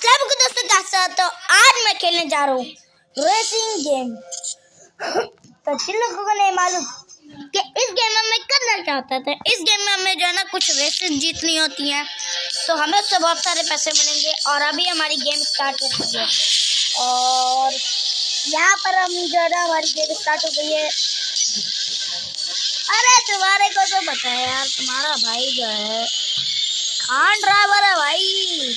अस्सलाम वालेकुम दोस्तों, कैसे हो? तो आज मैं खेलने जा रहा हूँ रेसिंग गेम। तो जिन लोगों को नहीं मालूम कि इस गेम में मैं करना क्या होता था, इस गेम में हमें जो है ना कुछ रेसेस जीतनी होती हैं, तो हमें उससे बहुत सारे पैसे मिलेंगे। और अभी हमारी गेम स्टार्ट हो चुकी है और यहाँ पर हम जो है ना हमारी गेम स्टार्ट हो गई है। अरे तुम्हारे को तो पता है यार, तुम्हारा भाई जो है खान ड्राइवर है भाई।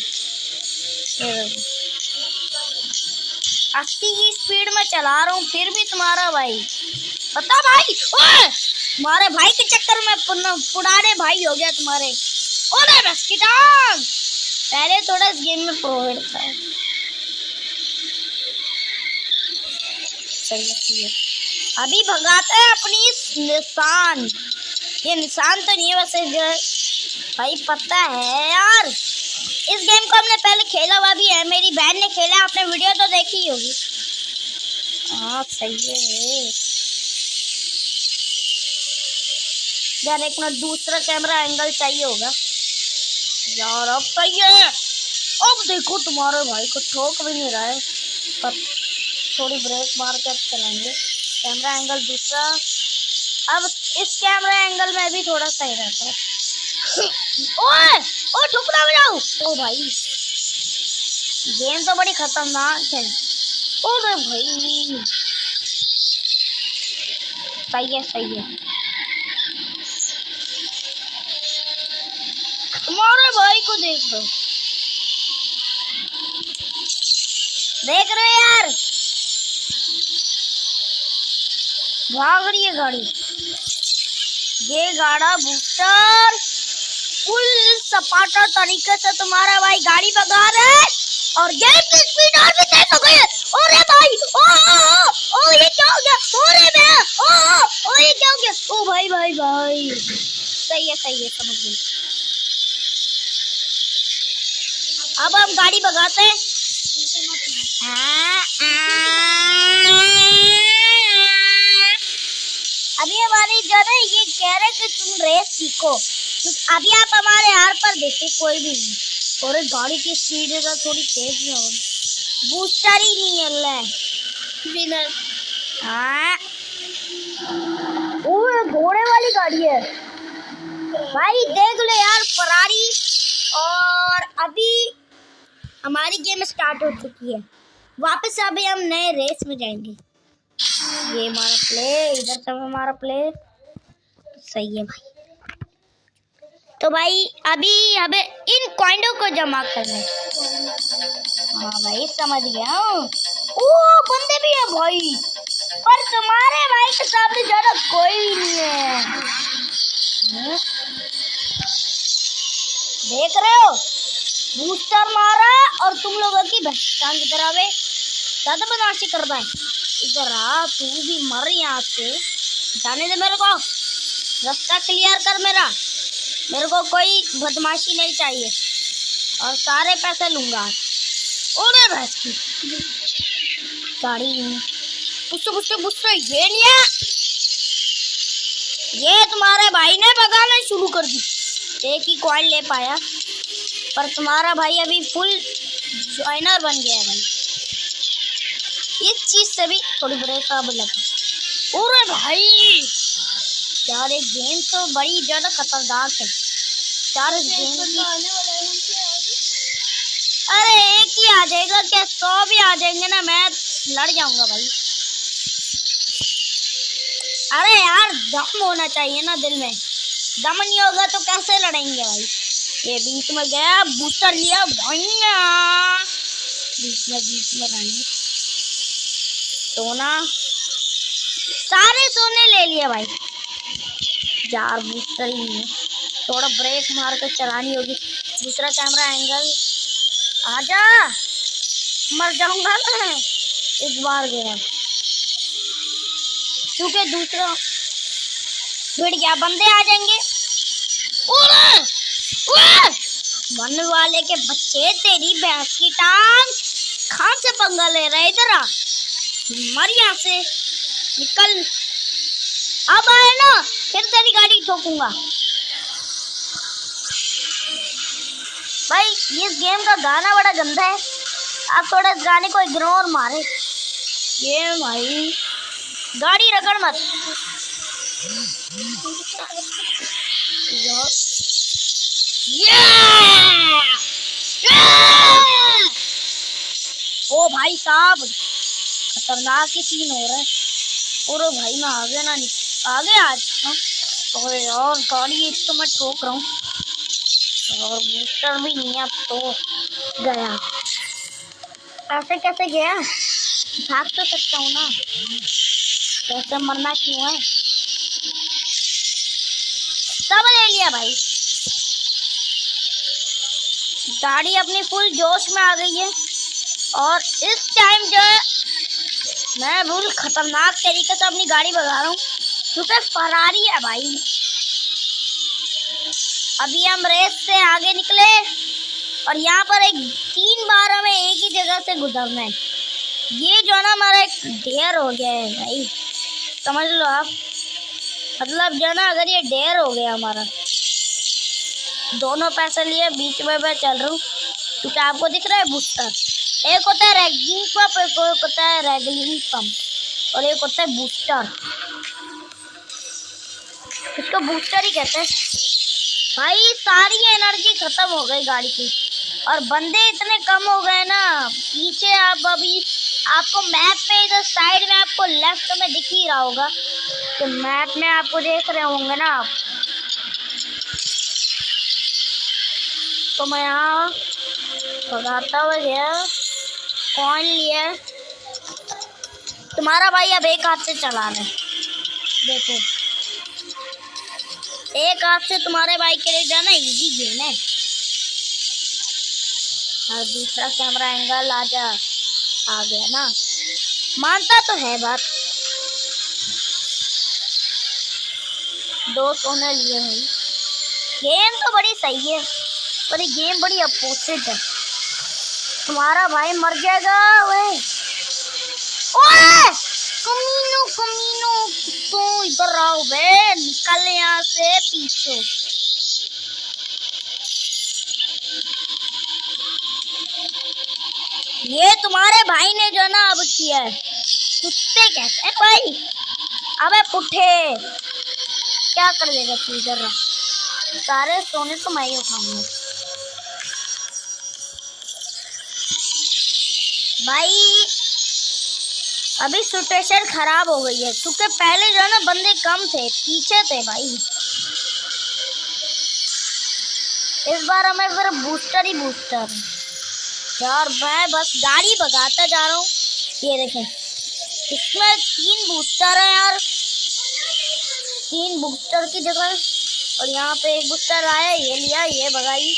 80 की स्पीड में चला रहा हूँ, फिर भी तुम्हारा भाई पता भाई। ओए तुम्हारे भाई के चक्कर में पुराने भाई हो गया तुम्हारे। ओए बस की टांग, पहले थोड़ा इस गेम में प्रोवाइड था। सही है, अभी भगाते हैं अपनी निशान। ये निशान तो नहीं है वैसे जो भाई, पता है यार इस गेम को हमने पहले खेला हुआ भी है, मेरी बहन ने खेला, आपने वीडियो तो देखी होगी। हाँ सही है यार, एक मिनट दूसरा कैमरा एंगल चाहिए होगा यार। अब सही है, अब देखो तुम्हारे भाई को ठोक भी नहीं रहा है, पर थोड़ी ब्रेक मार कर चलाएंगे। कैमरा एंगल दूसरा, अब इस कैमरा एंगल में भी थोड़ा सही रहता है। ओए ओ ठुकरा बजाओ। ओ भाई गेम तो बड़ी खतरनाक है। ओए भाई सही है तुम्हारे भाई को देख दो, देख रहे हो यार, भाग रही है गाड़ी। ये गाड़ा बूस्टर फुल सपाटा तरीके से तुम्हारा भाई गाड़ी भगा रहा है और गेम की स्पीड और भी तेज हो गई है। अरे भाई ओ ये क्या हो गया? अरे मैं ओ ये क्या हो गया? ओ भाई सही है समझ गई। अब हम गाड़ी भगाते हैं। अभी हमारी जो है ये कह रहे कि तुम रेस सीखो, अभी आप हमारे हार पर देखिए कोई भी नहीं। और गाड़ी की स्पीड है थोड़ी तेज में होगी, बूस्टर ही नहीं है। हाँ ओए घोड़े वाली गाड़ी है भाई, देख लो यार फरारी। और अभी हमारी गेम स्टार्ट हो चुकी है, वापस अभी हम नए रेस में जाएंगे। ये हमारा प्ले, इधर से हमारा प्ले सही है भाई। तो भाई अभी हमें इन कॉइनों को जमा करना है। हाँ भाई समझ गया। ओ बंदे भी है भाई, पर तुम्हारे भाई के सामने ज्यादा कोई भी नहीं है। देख रहे हो, बूस्टर मारा और तुम लोगों की भैंस इधर आवे, ज्यादा बदमाशी कर रहा है। इधर आ, तू भी मर यहाँ से, जाने दे मेरे को, रास्ता क्लियर कर मेरा, मेरे को कोई बदमाशी नहीं चाहिए और सारे पैसे लूंगा। ओरे भैंस की गाड़ी बुस्से ये लिया, ये तुम्हारे भाई ने भगाना शुरू कर दी, एक ही कॉइन ले पाया, पर तुम्हारा भाई अभी फुल जॉइनर बन गया है भाई। इस चीज से भी थोड़ी ब्रेक अब लगा। ओरे भाई यार एक गेम तो बड़ी ज्यादा खतरनाक है यार इस गेम की। अरे एक ही आ जाएगा क्या, 100 भी आ जाएंगे ना, मैं लड़ जाऊंगा भाई। अरे यार दम होना चाहिए ना दिल में, दम नहीं होगा तो कैसे लड़ेंगे भाई। ये बीच में गया, बूस्टर लिया भैया, बीच में रहने सोना, सारे सोने ले लिए भाई यार, बूस्टर ही नहीं है, थोड़ा ब्रेक मार कर चलानी होगी। दूसरा कैमरा एंगल, आजा, मर जाऊंगा मैं इस बार गया, क्योंकि दूसरा भिड़ गया, बंदे आ जाएंगे। बनने वाले के बच्चे, तेरी भैंस की टांग, कहाँ से पंगा ले रहा है? इधर आ, मर यहाँ से, निकल। अब आए ना फिर तेरी गाड़ी ठोकूंगा। भाई ये गेम का गाना बड़ा गंदा है, आप थोड़ा इस गाने को इग्नोर मारे। ये भाई गाड़ी रगड़ मत। ओ भाई साहब खतरनाक ही सीन हो रहा है। और भाई मैं आगे ना आगे आज और यार गाड़ी एक तो मैं ठोक रहा हूँ और बूस्टर भी नहीं है। अब तो गया, ऐसे कैसे गया? भाग तो सकता हूँ ना, कैसे मरना क्यों है? सब ले लिया भाई, गाड़ी अपनी फुल जोश में आ गई है। और इस टाइम जो है मैं बिल्कुल खतरनाक तरीके से अपनी गाड़ी भगा रहा हूँ क्योंकि फरारी है भाई। अभी हम रेस से आगे निकले और यहाँ पर एक 3 बार हमें एक ही जगह से गुजरना है। ये जो है ना हमारा एक डेयर हो गया है भाई, समझ लो आप। मतलब जो है ना अगर ये डेयर हो गया हमारा, दोनों पैसे लिए बीच में मैं चल रहा हूँ क्योंकि आपको दिख रहा है बूस्टर, एक होता है रैगिंग पंप, एक होता है रैगलिंग पंप और एक होता है बूस्टर। इसको बूस्टर ही कहते हैं भाई। सारी एनर्जी खत्म हो गई गाड़ी की और बंदे इतने कम हो गए ना पीछे। आप अभी आपको मैप पे इधर साइड में आपको लेफ्ट में दिख ही रहा होगा कि मैप में आपको देख रहे होंगे ना आप। तो मैं यहाँ भगाता हुआ गया, कौन लिया तुम्हारा भाई अब एक हाथ से चला रहा है। देखो एक हाथ से तुम्हारे भाई के लिए जाना इजी गेम है। और दूसरा कैमरा एंगल आ गया ना, मानता तो है बात। 2 सोने लिए भाई। गेम तो बड़ी सही है पर ये गेम बड़ी अपोजिट है। तुम्हारा भाई मर जाएगा। ओए कमीनो तू इधर आओ बे, निकल यहाँ से पीछे। ये तुम्हारे भाई ने जो ना अब किया है, कुत्ते कहते हैं भाई। अबे पुट्ठे क्या कर देगा तू, इधर रहा। सारे सोने तो मैं ही उठाऊंगा भाई। अभी सिचुएशन खराब हो गई है क्योंकि पहले जो है ना बंदे कम थे, पीछे थे भाई। इस बार हमें फिर बूस्टर ही बूस्टर यार। मैं बस गाड़ी भगाता जा रहा हूँ। ये देखें इसमें 3 बूस्टर है यार, 3 बूस्टर की जगह। और यहाँ पे एक बूस्टर आया, ये लिया, ये भगाई।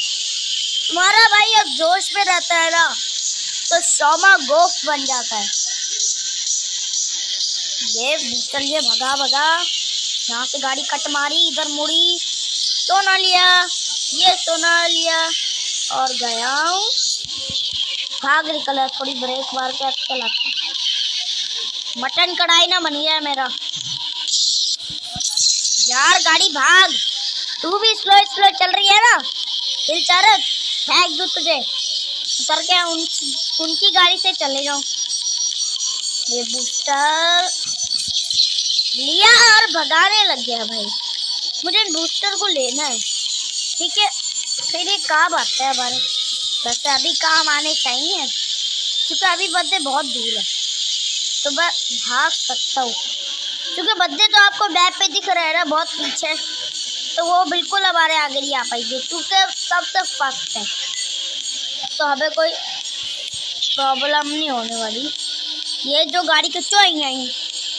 तुम्हारा भाई अब जोश में रहता है ना तो शोमा गोफ्ट बन जाता है। ये बूस्टर लिए भगा यहाँ से गाड़ी कट मारी, इधर मुड़ी, सोना लिया, ये सोना लिया और गया हूँ। भाग निकला, थोड़ी ब्रेक मार के अच्छा लगता। मटन कढ़ाई ना बन गया है मेरा यार। गाड़ी भाग, तू भी स्लो चल रही है ना। दिल चाह रहा फेंक दूं तुझे, उतर के उनकी गाड़ी से चले जाऊं। ये बूस्टर लिया और भगाने लग गया भाई। मुझे बूस्टर को लेना है, ठीक है। फिर ये काम आता है हमारे, वैसे अभी काम आने चाहिए क्योंकि अभी बंदे बहुत दूर है तो मैं भाग सकता हूँ। क्योंकि बंदे तो आपको मैप पे दिख रहे हैं ना बहुत पीछे, तो वो बिल्कुल हमारे आगे नहीं आ पाएंगे क्योंकि सबसे फास्ट है। तो हमें कोई प्रॉब्लम नहीं होने वाली। ये जो गाड़ी की चोई आई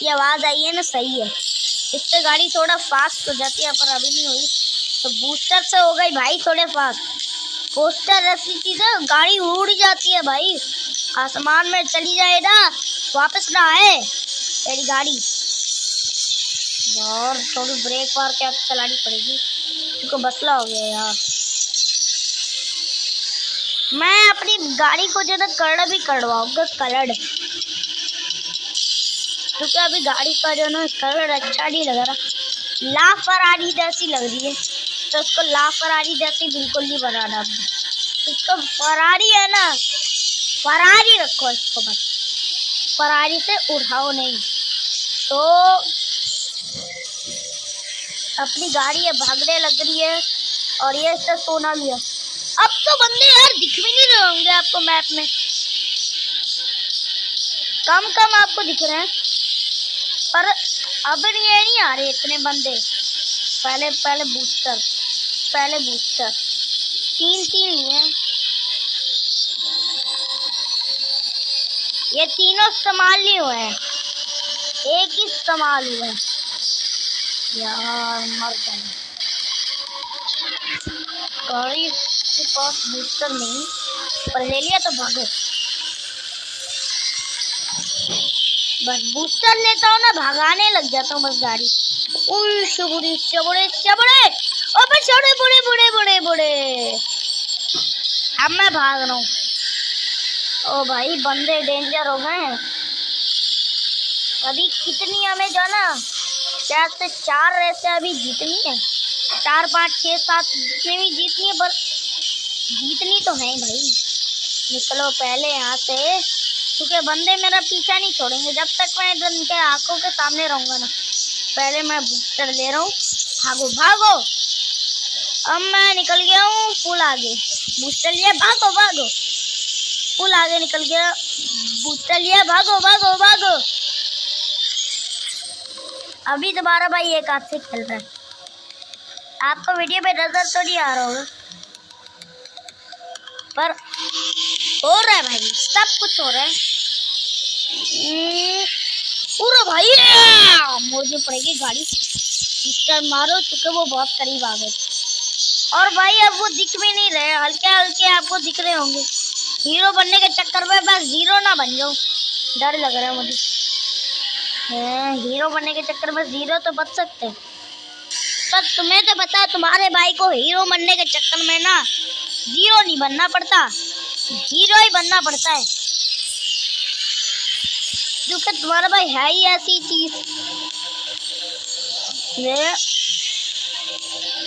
ये आवाज़ आई है ना, सही है। इससे गाड़ी थोड़ा फास्ट हो जाती है पर अभी नहीं हुई। तो बूस्टर से हो गई भाई थोड़े फास्ट। बूस्टर ऐसी चीज़ है, गाड़ी उड़ जाती है भाई, आसमान में चली जाए ना, वापस ना आए तेरी गाड़ी। यार थोड़ी ब्रेक मार के अब चलानी पड़ेगी क्योंकि मसला हो गया यार। मैं अपनी गाड़ी को जो ना कलर भी करवाऊंगा, कलर, क्योंकि अभी गाड़ी का जो ना कलर अच्छा नहीं लग रहा। लाफरारी जैसी लग रही है तो उसको लाफरारी जैसी बिल्कुल नहीं बनाना। इसको फरारी है ना, फरारी रखो इसको, बस फरारी से उठाओ नहीं तो। अपनी गाड़ी है भागने लग रही है और ये इसका सोना भी है। अब तो बंदे यार दिख भी नहीं रहे होंगे आपको मैप में, कम कम आपको दिख रहे हैं, पर अब ये नहीं आ रहे इतने बंदे। पहले पहले बूस्टर, पहले बूस्टर 3 लिए, ये तीनों इस्तेमाल नहीं हुए हैं, एक ही इस्तेमाल हुआ है यार। मर गए, गाड़ी के पास बूस्टर नहीं, पर ले लिया तो भागो। बस बूस्टर लेता हूँ ना, भगाने लग जाता हूँ बस गाड़ी। उल शुबुरी चबड़े चबड़े, अबे छोड़े बुड़े बुड़े बुड़े बुड़े। अब मैं भाग रहा हूँ। ओ भाई बंदे डेंजर हो गए हैं। अभी कितनी हमें जाना, 4 से 4 रेस अभी जीतनी है, 4 5 6 7 जितनी भी जीतनी है, पर जीतनी तो है भाई। निकलो पहले यहाँ से, क्योंकि बंदे मेरा पीछा नहीं छोड़ेंगे जब तक मैं इनके आंखों के सामने रहूंगा ना। पहले मैं बूस्टर ले रहा हूँ, भागो भागो। अब मैं निकल गया हूँ पुल आगे, बूस्टर लिया, भागो भागो। पुल आगे निकल गया, बूस्टर लिया, भागो भागो भागो। अभी दोबारा भाई एक हाथ से खेल रहा है। आपको वीडियो पे नजर तो नहीं आ रहा होगा, पर हो रहा है भाई, सब कुछ हो रहा है। पूरा भाई मोड़नी पड़ेगी गाड़ी, बूस्टर मारो, चुके वो बहुत करीब आ गए। और भाई अब वो दिख भी नहीं रहे, हल्के हल्के आपको दिख रहे होंगे। हीरो बनने के चक्कर में बस हीरो ना बन जाऊं, डर लग रहा है मुझे। हीरो बनने के चक्कर में हीरो तो बच सकते हैं, पर तुम्हें तो पता है तुम्हारे भाई को हीरो बनने के चक्कर में ना जीरो नहीं बनना पड़ता, हीरो ही बनना पड़ता है, क्योंकि तुम्हारा भाई है ही ऐसी चीज।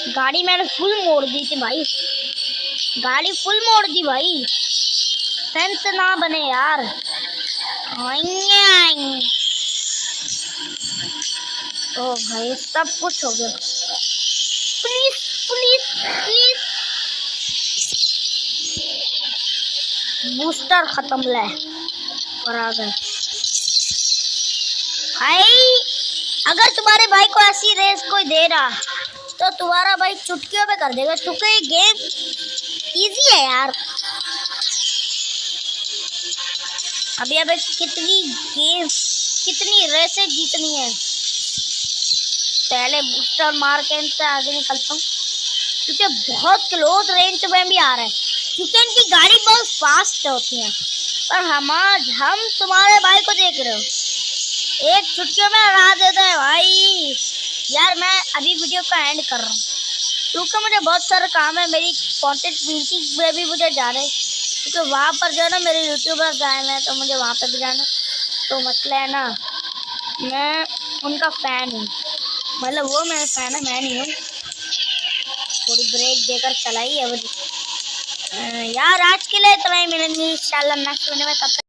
गाड़ी मैंने फुल मोड़ दी थी भाई, गाड़ी फुल मोड़ दी भाई, सेंस ना बने यार। ओ भाई सब कुछ हो गया, प्लीज प्लीज प्लीज। बूस्टर खत्म ले और आ गए भाई। अगर तुम्हारे भाई को ऐसी रेस कोई दे रहा तो तुम्हारा भाई चुटकियों पे कर देगा, क्योंकि ये गेम इजी है यार। अभी अब कितनी रेसें जीतनी है। पहले बूस्टर मार के इनसे आगे निकलता हूँ, क्योंकि बहुत क्लोज रेंज में भी आ रहा है, क्योंकि इनकी गाड़ी बहुत फास्ट होती है। पर हम तुम्हारे भाई को देख रहे हो, एक चुटकियों में हरा देता है भाई। यार मैं अभी वीडियो का एंड कर रहा हूँ, क्योंकि मुझे बहुत सारा काम है, मेरी कंटेंट क्रिएटिंग में भी मुझे जाना है, क्योंकि वहाँ पर जो है ना मेरे यूट्यूबर्स आए हैं, तो मुझे वहाँ पर भी जाना। तो मसला है ना, मैं उनका फ़ैन हूँ, मतलब वो मेरा फ़ैन है, मैं नहीं हूँ। थोड़ी ब्रेक देकर चलाई है यार। आज के लिए तो मैं मिलेंगी इंशाल्लाह नेक्स्ट वीडियो में, तब तक